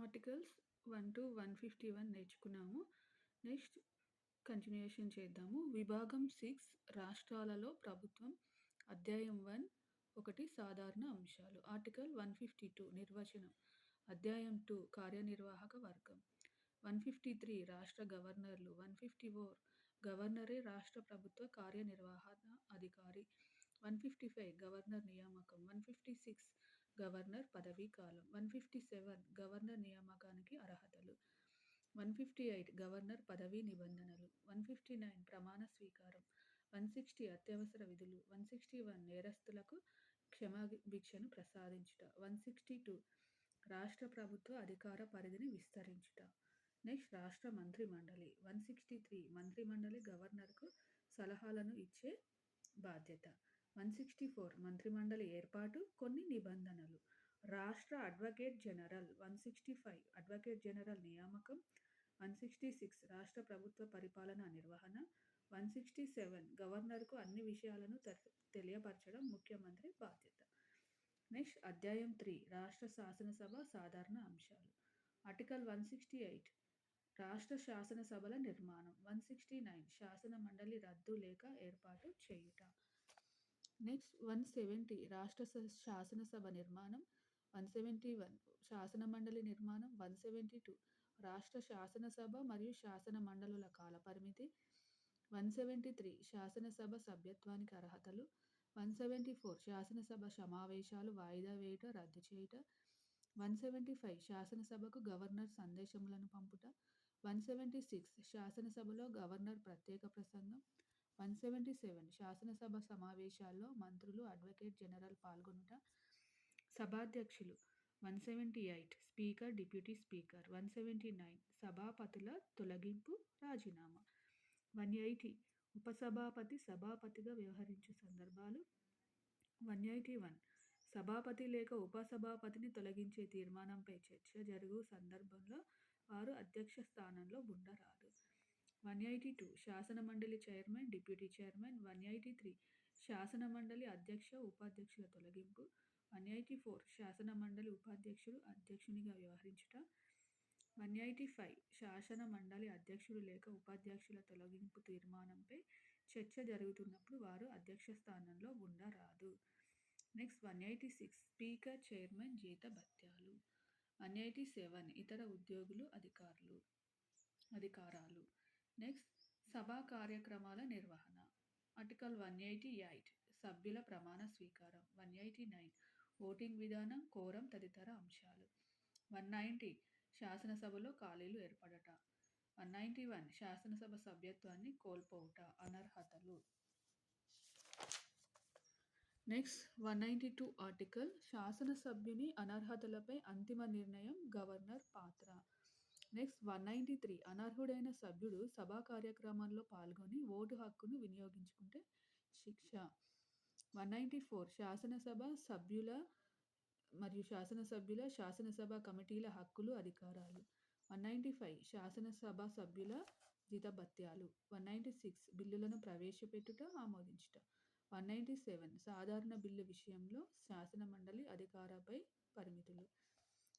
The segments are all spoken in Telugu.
ఆర్టికల్స్ 1-151 నేర్చుకున్నాము. నెక్స్ట్ కంటిన్యూయేషన్ చేద్దాము. విభాగం 6 రాష్ట్రాలలో ప్రభుత్వం. అధ్యాయం 1 సాధారణ అంశాలు. ఆర్టికల్ 152 నిర్వచనం. అధ్యాయం 2 కార్యనిర్వాహక వర్గం. 153 రాష్ట్ర గవర్నర్లు. 154 గవర్నరే రాష్ట్ర ప్రభుత్వ కార్యనిర్వహణ అధికారి. 155 గవర్నర్ నియామకం. 156 గవర్నర్ పదవీ కాలం. 157 గవర్నర్ నియామకానికి అర్హతలు. 158 గవర్నర్ పదవీ నిబంధనలు. 159 ప్రమాణ స్వీకారం. 160 అత్యవసర విధులు. 161 నేరస్తులకు క్షమాభిక్షను ప్రసాదించుట. 162 రాష్ట్ర ప్రభుత్వ అధికార పరిధిని విస్తరించుట. నెక్స్ట్ రాష్ట్ర మంత్రిమండలి. 163 మంత్రిమండలి గవర్నర్కు సలహాలను ఇచ్చే బాధ్యత. 164 మంత్రిమండలి ఏర్పాటు, కొన్ని నిబంధనలు. రాష్ట్ర అడ్వకేట్ జనరల్. 165 అడ్వకేట్ జనరల్ నియామకం. 166 రాష్ట్ర ప్రభుత్వ పరిపాలన నిర్వహణ. 167 గవర్నర్కు అన్ని విషయాలను తెలియపరచడం ముఖ్యమంత్రి బాధ్యత. నెక్స్ట్ అధ్యాయం 3 రాష్ట్ర శాసనసభ సాధారణ అంశాలు. ఆర్టికల్ 168 రాష్ట్ర శాసనసభల నిర్మాణం. 169 శాసన మండలి రద్దు లేక ఏర్పాటు చేయుట. నెక్స్ట్ 170 రాష్ట్ర శాసనసభ నిర్మాణం. 171 శాసన మండలి నిర్మాణం. 172 రాష్ట్ర శాసనసభ మరియు శాసన మండలుల కాలపరిమితి. 173 శాసనసభ సభ్యత్వానికి అర్హతలు. 174 శాసనసభ సమావేశాలు వాయిదా వేయుట, రద్దు చేయుట. 175 శాసనసభకు గవర్నర్ సందేశములను పంపుట. 176 శాసనసభలో గవర్నర్ ప్రత్యేక ప్రసంగం. 177 శాసనసభ సమావేశాల్లో మంత్రులు, అడ్వకేట్ జనరల్ పాల్గొనుట. సభాధ్యక్షులు. 178 స్పీకర్, డిప్యూటీ స్పీకర్. 179 సభాపతుల తొలగింపు, రాజీనామా. 180 ఉపసభాపతి సభాపతిగా వ్యవహరించు సందర్భాలు. 181 సభాపతి లేక ఉపసభాపతిని తొలగించే తీర్మానంపై చర్చ జరుగు సందర్భంలో వారు అధ్యక్ష స్థానంలో ఉండరాదు. 182 శాసన మండలి చైర్మన్, డిప్యూటీ చైర్మన్. 183 శాసన మండలి అధ్యక్ష, ఉపాధ్యక్షుల తొలగింపు. 184 శాసన మండలి ఉపాధ్యక్షుడు అధ్యక్షునిగా వ్యవహరించుట. 185 శాసన మండలి అధ్యక్షుడు లేక ఉపాధ్యక్షుల తొలగింపు తీర్మానంపై చర్చ జరుగుతున్నప్పుడు వారు అధ్యక్ష స్థానంలో ఉండరాదు. నెక్స్ట్ 186 స్పీకర్, చైర్మన్ జీతభత్యాలు. 187 ఇతర ఉద్యోగులు, అధికారాలు. నెక్స్ట్ సభా కార్యక్రమాల నిర్వహణ. ఆర్టికల్ 188 సభ్యుల ప్రమాణ స్వీకారం. 189 ఓటింగ్ విధానం, కోరం తదితర అంశాలు. 190 శాసనసభలో ఖాళీలు ఏర్పడట. 191 శాసనసభ సభ్యత్వాన్ని కోల్పోవుట, అనర్హతలు. నెక్స్ట్ 192 ఆర్టికల్ శాసనసభ్యుని అనర్హతలపై అంతిమ నిర్ణయం గవర్నర్ పాత్ర. నెక్స్ట్ 193 అనర్హుడైన సభ్యుడు సభా కార్యక్రమాల్లో పాల్గొని ఓటు హక్కును వినియోగించుకుంటే శిక్ష. 194 శాసనసభ సభ్యుల మరియు శాసనసభ కమిటీల హక్కులు, అధికారాలు. 195 శాసనసభ సభ్యుల జీతభత్యాలు. 196 బిల్లులను ప్రవేశపెట్టుట, ఆమోదించుట. 197 సాధారణ బిల్లు విషయంలో శాసన మండలి అధికారపై పరిమితులు.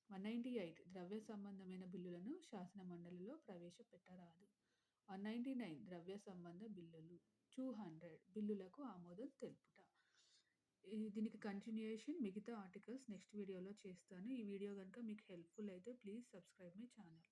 198 ద్రవ్య సంబంధమైన బిల్లులను శాసన మండలిలో ప్రవేశపెట్టరాదు. 199 ద్రవ్య సంబంధ బిల్లులు. 200 బిల్లులకు ఆమోదం తెలుపుట. దీనికి కంటిన్యూయేషన్ మిగతా ఆర్టికల్స్ నెక్స్ట్ వీడియోలో చేస్తాను. ఈ వీడియో కనుక మీకు హెల్ప్ఫుల్ అయితే ప్లీజ్ సబ్స్క్రైబ్ మై ఛానల్.